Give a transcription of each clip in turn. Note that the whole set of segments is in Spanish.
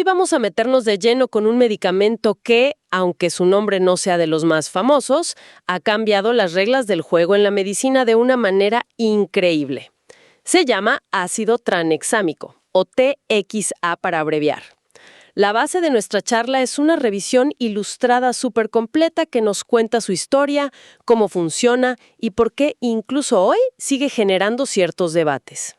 vamos a meternos de lleno con un medicamento que, aunque su nombre no sea de los más famosos, ha cambiado las reglas del juego en la medicina de una manera increíble. Se llama ácido tranexámico, o TXA para abreviar. La base de nuestra charla es una revisión ilustrada súper completa que nos cuenta su historia, cómo funciona y por qué incluso hoy sigue generando ciertos debates.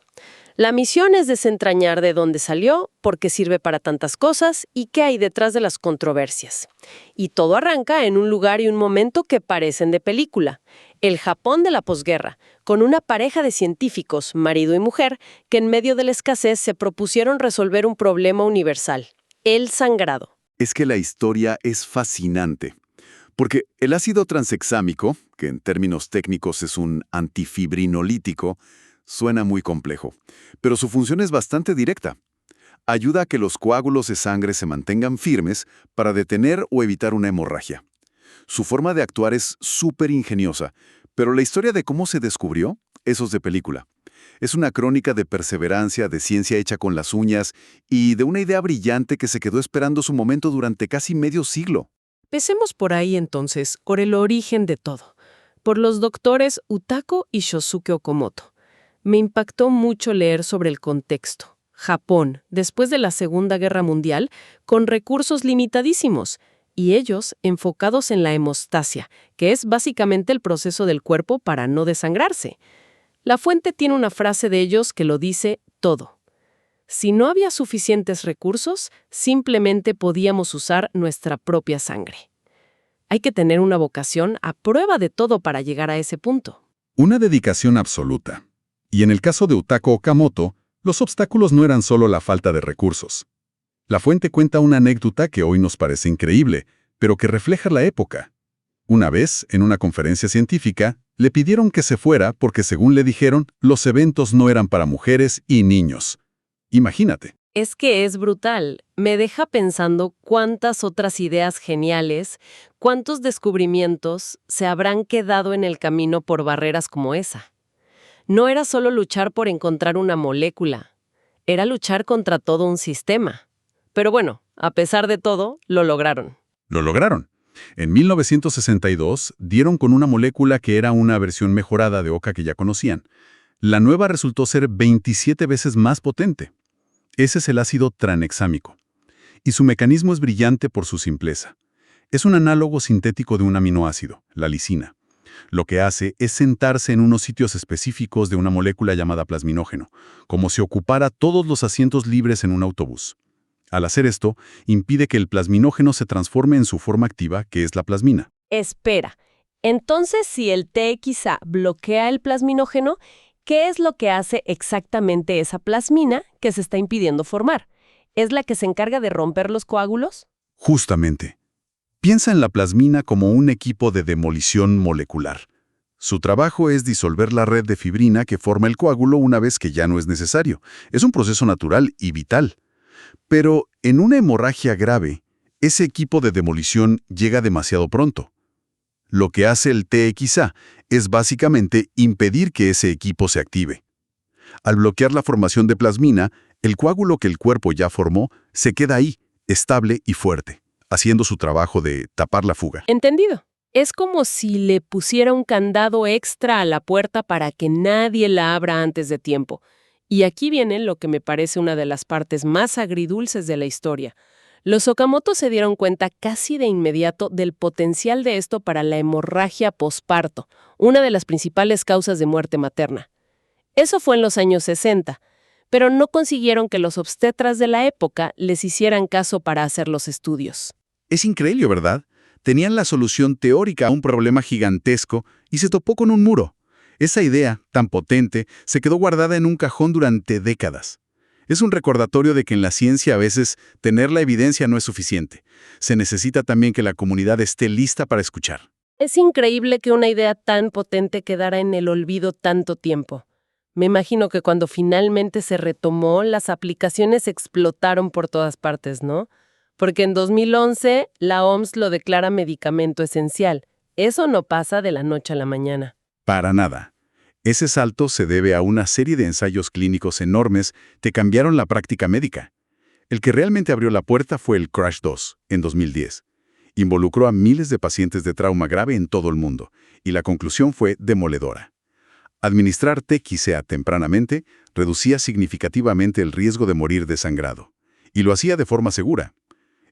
La misión es desentrañar de dónde salió, por qué sirve para tantas cosas y qué hay detrás de las controversias. Y todo arranca en un lugar y un momento que parecen de película, el Japón de la posguerra, con una pareja de científicos, marido y mujer, que en medio de la escasez se propusieron resolver un problema universal, el sangrado. Es que la historia es fascinante, porque el ácido transexámico, que en términos técnicos es un antifibrinolítico, suena muy complejo, pero su función es bastante directa. Ayuda a que los coágulos de sangre se mantengan firmes para detener o evitar una hemorragia. Su forma de actuar es súper ingeniosa, pero la historia de cómo se descubrió, eso es de película. Es una crónica de perseverancia, de ciencia hecha con las uñas y de una idea brillante que se quedó esperando su momento durante casi medio siglo. Empecemos por ahí entonces, por el origen de todo, por los doctores Utako y Shosuke Okamoto. Me impactó mucho leer sobre el contexto. Japón, después de la Segunda Guerra Mundial, con recursos limitadísimos, y ellos enfocados en la hemostasia, que es básicamente el proceso del cuerpo para no desangrarse. La fuente tiene una frase de ellos que lo dice todo. Si no había suficientes recursos, simplemente podíamos usar nuestra propia sangre. Hay que tener una vocación a prueba de todo para llegar a ese punto. Una dedicación absoluta. Y en el caso de Utako Okamoto, los obstáculos no eran solo la falta de recursos. La fuente cuenta una anécdota que hoy nos parece increíble, pero que refleja la época. Una vez, en una conferencia científica, le pidieron que se fuera porque, según le dijeron, los eventos no eran para mujeres y niños. Imagínate. Es que es brutal. Me deja pensando cuántas otras ideas geniales, cuántos descubrimientos se habrán quedado en el camino por barreras como esa. No era solo luchar por encontrar una molécula, era luchar contra todo un sistema. Pero bueno, a pesar de todo, lo lograron. Lo lograron. En 1962 dieron con una molécula que era una versión mejorada de oca que ya conocían. La nueva resultó ser 27 veces más potente. Ese es el ácido tranexámico. Y su mecanismo es brillante por su simpleza. Es un análogo sintético de un aminoácido, la lisina. Lo que hace es sentarse en unos sitios específicos de una molécula llamada plasminógeno, como si ocupara todos los asientos libres en un autobús. Al hacer esto, impide que el plasminógeno se transforme en su forma activa, que es la plasmina. Espera, entonces si el TXA bloquea el plasminógeno, ¿qué es lo que hace exactamente esa plasmina que se está impidiendo formar? ¿Es la que se encarga de romper los coágulos? Justamente. Piensa en la plasmina como un equipo de demolición molecular. Su trabajo es disolver la red de fibrina que forma el coágulo una vez que ya no es necesario. Es un proceso natural y vital. Pero en una hemorragia grave, ese equipo de demolición llega demasiado pronto. Lo que hace el TXA es básicamente impedir que ese equipo se active. Al bloquear la formación de plasmina, el coágulo que el cuerpo ya formó se queda ahí, estable y fuerte, haciendo su trabajo de tapar la fuga. Entendido. Es como si le pusiera un candado extra a la puerta para que nadie la abra antes de tiempo. Y aquí viene lo que me parece una de las partes más agridulces de la historia. Los Okamoto se dieron cuenta casi de inmediato del potencial de esto para la hemorragia posparto, una de las principales causas de muerte materna. Eso fue en los años 60, pero no consiguieron que los obstetras de la época les hicieran caso para hacer los estudios. Es increíble, ¿verdad? Tenían la solución teórica a un problema gigantesco y se topó con un muro. Esa idea, tan potente, se quedó guardada en un cajón durante décadas. Es un recordatorio de que en la ciencia a veces tener la evidencia no es suficiente. Se necesita también que la comunidad esté lista para escuchar. Es increíble que una idea tan potente quedara en el olvido tanto tiempo. Me imagino que cuando finalmente se retomó, las aplicaciones explotaron por todas partes, ¿no? Porque en 2011 la OMS lo declara medicamento esencial. Eso no pasa de la noche a la mañana. Para nada. Ese salto se debe a una serie de ensayos clínicos enormes que cambiaron la práctica médica. El que realmente abrió la puerta fue el CRASH-2, en 2010. Involucró a miles de pacientes de trauma grave en todo el mundo, y la conclusión fue demoledora. Administrar TXA tempranamente reducía significativamente el riesgo de morir desangrado, y lo hacía de forma segura.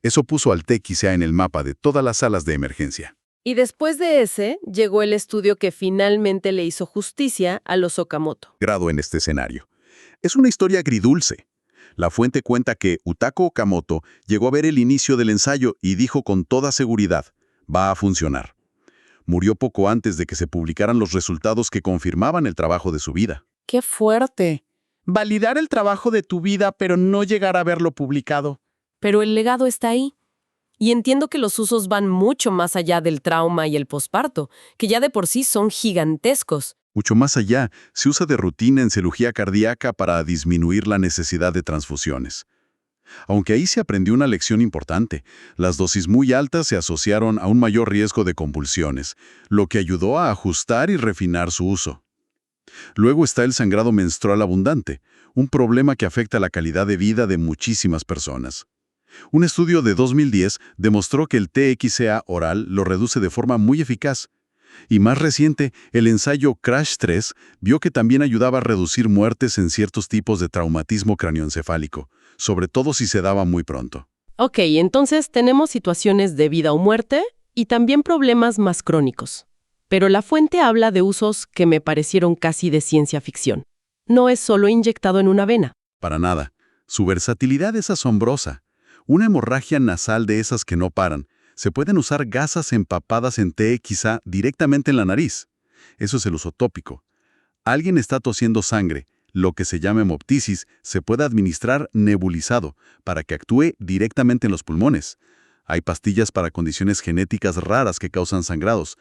Eso puso al TXA en el mapa de todas las salas de emergencia. Y después de ese, llegó el estudio que finalmente le hizo justicia a los Okamoto. Grado en este escenario. Es una historia agridulce. La fuente cuenta que Utako Okamoto llegó a ver el inicio del ensayo y dijo con toda seguridad, va a funcionar. Murió poco antes de que se publicaran los resultados que confirmaban el trabajo de su vida. ¡Qué fuerte! Validar el trabajo de tu vida, pero no llegar a verlo publicado. Pero el legado está ahí. Y entiendo que los usos van mucho más allá del trauma y el posparto, que ya de por sí son gigantescos. Mucho más allá, se usa de rutina en cirugía cardíaca para disminuir la necesidad de transfusiones. Aunque ahí se aprendió una lección importante, las dosis muy altas se asociaron a un mayor riesgo de convulsiones, lo que ayudó a ajustar y refinar su uso. Luego está el sangrado menstrual abundante, un problema que afecta la calidad de vida de muchísimas personas. Un estudio de 2010 demostró que el TXA oral lo reduce de forma muy eficaz. Y más reciente, el ensayo CRASH-3 vio que también ayudaba a reducir muertes en ciertos tipos de traumatismo craneoencefálico, sobre todo si se daba muy pronto. Ok, entonces tenemos situaciones de vida o muerte y también problemas más crónicos. Pero la fuente habla de usos que me parecieron casi de ciencia ficción. No es solo inyectado en una vena. Para nada. Su versatilidad es asombrosa. Una hemorragia nasal de esas que no paran. Se pueden usar gasas empapadas en TXA directamente en la nariz. Eso es el uso tópico. Alguien está tosiendo sangre. Lo que se llama hemoptisis se puede administrar nebulizado para que actúe directamente en los pulmones. Hay pastillas para condiciones genéticas raras que causan sangrados.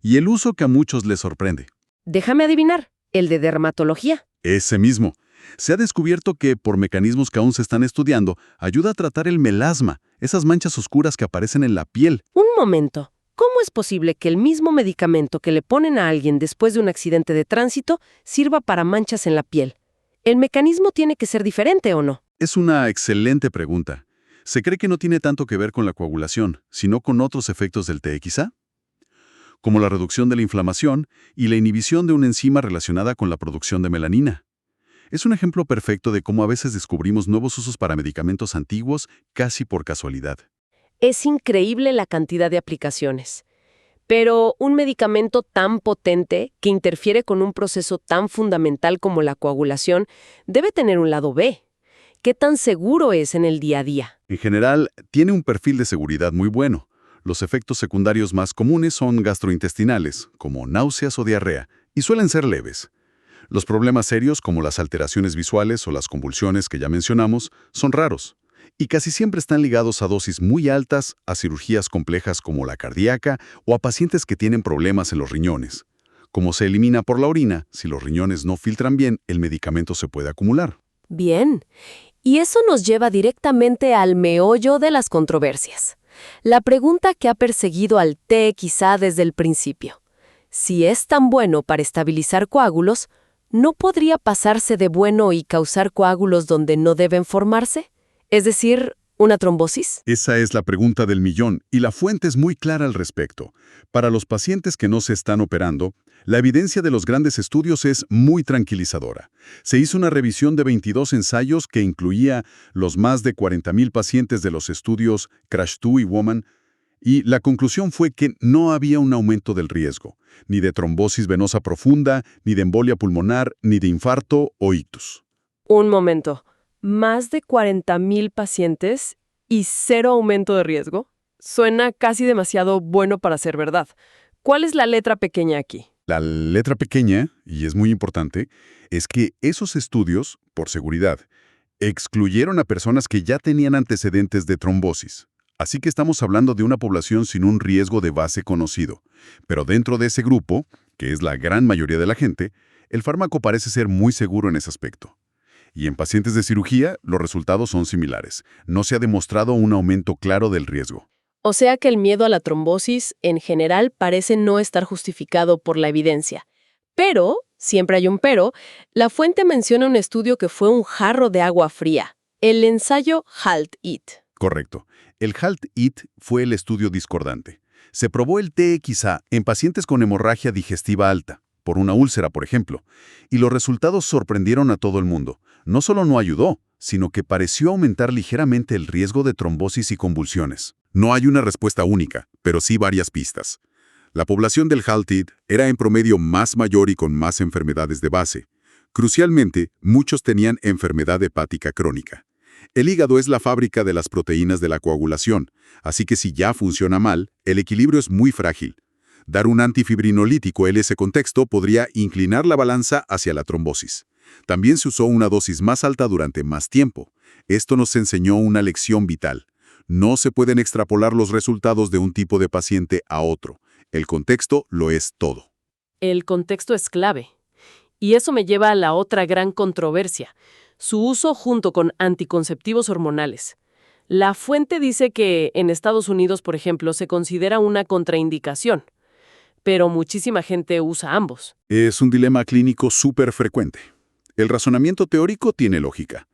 Y el uso que a muchos les sorprende. Déjame adivinar, el de dermatología. Ese mismo. Se ha descubierto que, por mecanismos que aún se están estudiando, ayuda a tratar el melasma, esas manchas oscuras que aparecen en la piel. Un momento. ¿Cómo es posible que el mismo medicamento que le ponen a alguien después de un accidente de tránsito sirva para manchas en la piel? ¿El mecanismo tiene que ser diferente o no? Es una excelente pregunta. Se cree que no tiene tanto que ver con la coagulación, sino con otros efectos del TXA, como la reducción de la inflamación y la inhibición de una enzima relacionada con la producción de melanina. Es un ejemplo perfecto de cómo a veces descubrimos nuevos usos para medicamentos antiguos casi por casualidad. Es increíble la cantidad de aplicaciones. Pero un medicamento tan potente que interfiere con un proceso tan fundamental como la coagulación debe tener un lado B. ¿Qué tan seguro es en el día a día? En general, tiene un perfil de seguridad muy bueno. Los efectos secundarios más comunes son gastrointestinales, como náuseas o diarrea, y suelen ser leves. Los problemas serios, como las alteraciones visuales o las convulsiones que ya mencionamos, son raros, y casi siempre están ligados a dosis muy altas, a cirugías complejas como la cardíaca o a pacientes que tienen problemas en los riñones. Como se elimina por la orina, si los riñones no filtran bien, el medicamento se puede acumular. Bien. Y eso nos lleva directamente al meollo de las controversias. La pregunta que ha perseguido al TXA desde el principio. Si es tan bueno para estabilizar coágulos, ¿no podría pasarse de bueno y causar coágulos donde no deben formarse? Es decir, ¿una trombosis? Esa es la pregunta del millón, y la fuente es muy clara al respecto. Para los pacientes que no se están operando, la evidencia de los grandes estudios es muy tranquilizadora. Se hizo una revisión de 22 ensayos que incluía los más de 40,000 pacientes de los estudios CRASH-2 y WOMAN, y la conclusión fue que no había un aumento del riesgo, ni de trombosis venosa profunda, ni de embolia pulmonar, ni de infarto o ictus. Un momento. ¿Más de 40,000 pacientes y cero aumento de riesgo? Suena casi demasiado bueno para ser verdad. ¿Cuál es la letra pequeña aquí? La letra pequeña, y es muy importante, es que esos estudios, por seguridad, excluyeron a personas que ya tenían antecedentes de trombosis. Así que estamos hablando de una población sin un riesgo de base conocido. Pero dentro de ese grupo, que es la gran mayoría de la gente, el fármaco parece ser muy seguro en ese aspecto. Y en pacientes de cirugía, los resultados son similares. No se ha demostrado un aumento claro del riesgo. O sea que el miedo a la trombosis, en general, parece no estar justificado por la evidencia. Pero, siempre hay un pero, la fuente menciona un estudio que fue un jarro de agua fría. El ensayo HALT-IT. Correcto. El HALT-IT fue el estudio discordante. Se probó el TXA en pacientes con hemorragia digestiva alta, por una úlcera, por ejemplo, y los resultados sorprendieron a todo el mundo. No solo no ayudó, sino que pareció aumentar ligeramente el riesgo de trombosis y convulsiones. No hay una respuesta única, pero sí varias pistas. La población del HALT-IT era en promedio más mayor y con más enfermedades de base. Crucialmente, muchos tenían enfermedad hepática crónica. El hígado es la fábrica de las proteínas de la coagulación, así que si ya funciona mal, el equilibrio es muy frágil. Dar un antifibrinolítico en ese contexto podría inclinar la balanza hacia la trombosis. También se usó una dosis más alta durante más tiempo. Esto nos enseñó una lección vital. No se pueden extrapolar los resultados de un tipo de paciente a otro. El contexto lo es todo. El contexto es clave. Y eso me lleva a la otra gran controversia, su uso junto con anticonceptivos hormonales. La fuente dice que en Estados Unidos, por ejemplo, se considera una contraindicación, pero muchísima gente usa ambos. Es un dilema clínico súper frecuente. El razonamiento teórico tiene lógica.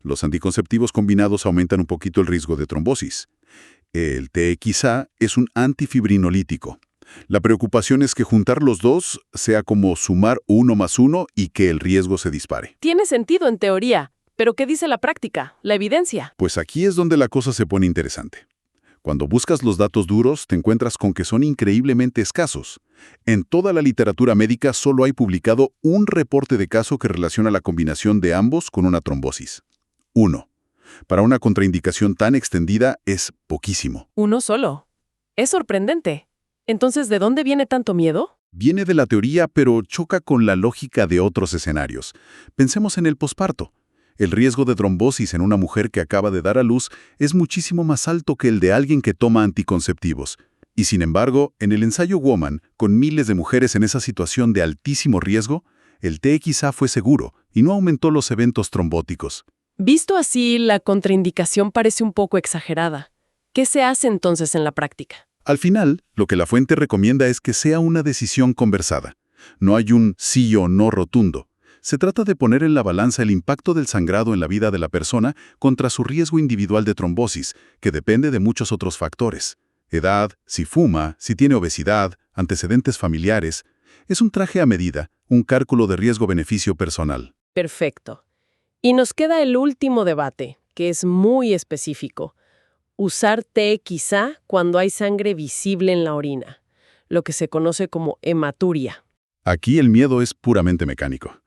Los anticonceptivos combinados aumentan un poquito el riesgo de trombosis. El TXA es un antifibrinolítico. La preocupación es que juntar los dos sea como sumar 1 más 1 y que el riesgo se dispare. Tiene sentido en teoría, pero ¿qué dice la práctica, la evidencia? Pues aquí es donde la cosa se pone interesante. Cuando buscas los datos duros, te encuentras con que son increíblemente escasos. En toda la literatura médica solo hay publicado un reporte de caso que relaciona la combinación de ambos con una trombosis. 1. Para una contraindicación tan extendida es poquísimo. Uno solo. Es sorprendente. Entonces, ¿de dónde viene tanto miedo? Viene de la teoría, pero choca con la lógica de otros escenarios. Pensemos en el posparto. El riesgo de trombosis en una mujer que acaba de dar a luz es muchísimo más alto que el de alguien que toma anticonceptivos. Y sin embargo, en el ensayo Woman, con miles de mujeres en esa situación de altísimo riesgo, el TXA fue seguro y no aumentó los eventos trombóticos. Visto así, la contraindicación parece un poco exagerada. ¿Qué se hace entonces en la práctica? Al final, lo que la fuente recomienda es que sea una decisión conversada. No hay un sí o no rotundo. Se trata de poner en la balanza el impacto del sangrado en la vida de la persona contra su riesgo individual de trombosis, que depende de muchos otros factores. Edad, si fuma, si tiene obesidad, antecedentes familiares. Es un traje a medida, un cálculo de riesgo-beneficio personal. Perfecto. Y nos queda el último debate, que es muy específico. Usar TXA cuando hay sangre visible en la orina, lo que se conoce como hematuria. Aquí el miedo es puramente mecánico.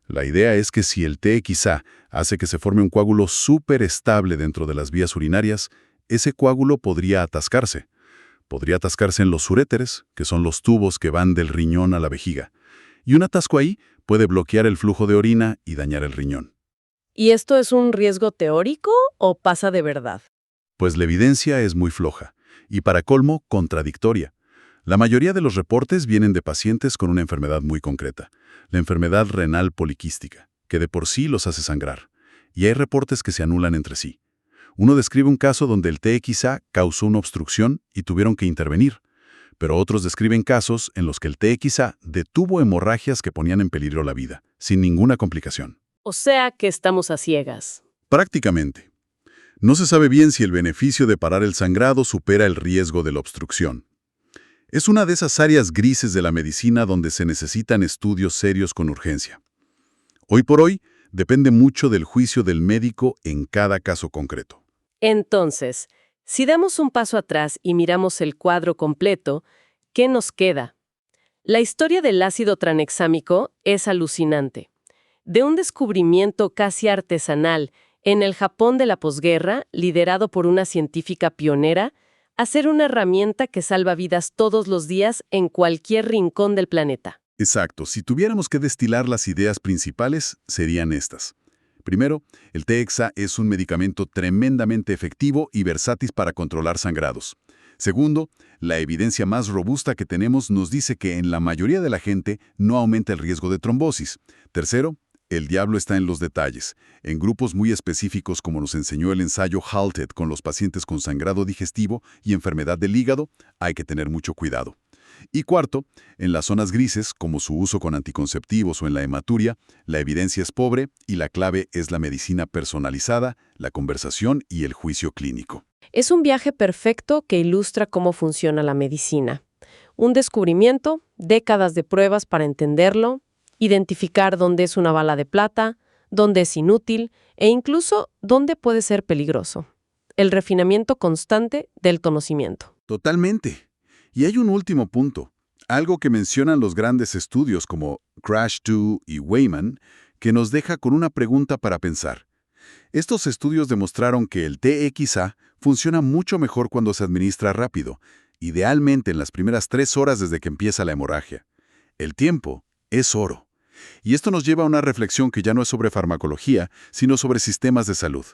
La idea es que si el TXA hace que se forme un coágulo súper estable dentro de las vías urinarias, ese coágulo podría atascarse. Podría atascarse en los uréteres, que son los tubos que van del riñón a la vejiga. Y un atasco ahí puede bloquear el flujo de orina y dañar el riñón. ¿Y esto es un riesgo teórico o pasa de verdad? Pues la evidencia es muy floja y, para colmo, contradictoria. La mayoría de los reportes vienen de pacientes con una enfermedad muy concreta, la enfermedad renal poliquística, que de por sí los hace sangrar. Y hay reportes que se anulan entre sí. Uno describe un caso donde el TXA causó una obstrucción y tuvieron que intervenir, pero otros describen casos en los que el TXA detuvo hemorragias que ponían en peligro la vida, sin ninguna complicación. O sea que estamos a ciegas. Prácticamente. No se sabe bien si el beneficio de parar el sangrado supera el riesgo de la obstrucción. Es una de esas áreas grises de la medicina donde se necesitan estudios serios con urgencia. Hoy por hoy, depende mucho del juicio del médico en cada caso concreto. Entonces, si damos un paso atrás y miramos el cuadro completo, ¿qué nos queda? La historia del ácido tranexámico es alucinante. De un descubrimiento casi artesanal en el Japón de la posguerra, liderado por una científica pionera, a ser una herramienta que salva vidas todos los días en cualquier rincón del planeta. Exacto. Si tuviéramos que destilar las ideas principales, serían estas. Primero, el TXA es un medicamento tremendamente efectivo y versátil para controlar sangrados. Segundo, la evidencia más robusta que tenemos nos dice que en la mayoría de la gente no aumenta el riesgo de trombosis. Tercero, el diablo está en los detalles. En grupos muy específicos, como nos enseñó el ensayo HALT-IT con los pacientes con sangrado digestivo y enfermedad del hígado, hay que tener mucho cuidado. Y cuarto, en las zonas grises, como su uso con anticonceptivos o en la hematuria, la evidencia es pobre y la clave es la medicina personalizada, la conversación y el juicio clínico. Es un viaje perfecto que ilustra cómo funciona la medicina. Un descubrimiento, décadas de pruebas para entenderlo, identificar dónde es una bala de plata, dónde es inútil e incluso dónde puede ser peligroso. El refinamiento constante del conocimiento. Totalmente. Y hay un último punto, algo que mencionan los grandes estudios como CRASH-2 y Wayman, que nos deja con una pregunta para pensar. Estos estudios demostraron que el TXA funciona mucho mejor cuando se administra rápido, idealmente en las primeras 3 horas desde que empieza la hemorragia. El tiempo es oro. Y esto nos lleva a una reflexión que ya no es sobre farmacología, sino sobre sistemas de salud.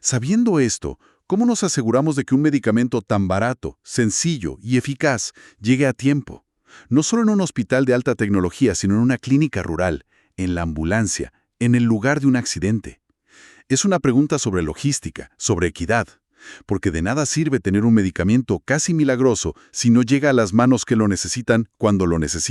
Sabiendo esto, ¿cómo nos aseguramos de que un medicamento tan barato, sencillo y eficaz llegue a tiempo? No solo en un hospital de alta tecnología, sino en una clínica rural, en la ambulancia, en el lugar de un accidente. Es una pregunta sobre logística, sobre equidad, porque de nada sirve tener un medicamento casi milagroso si no llega a las manos que lo necesitan cuando lo necesitan.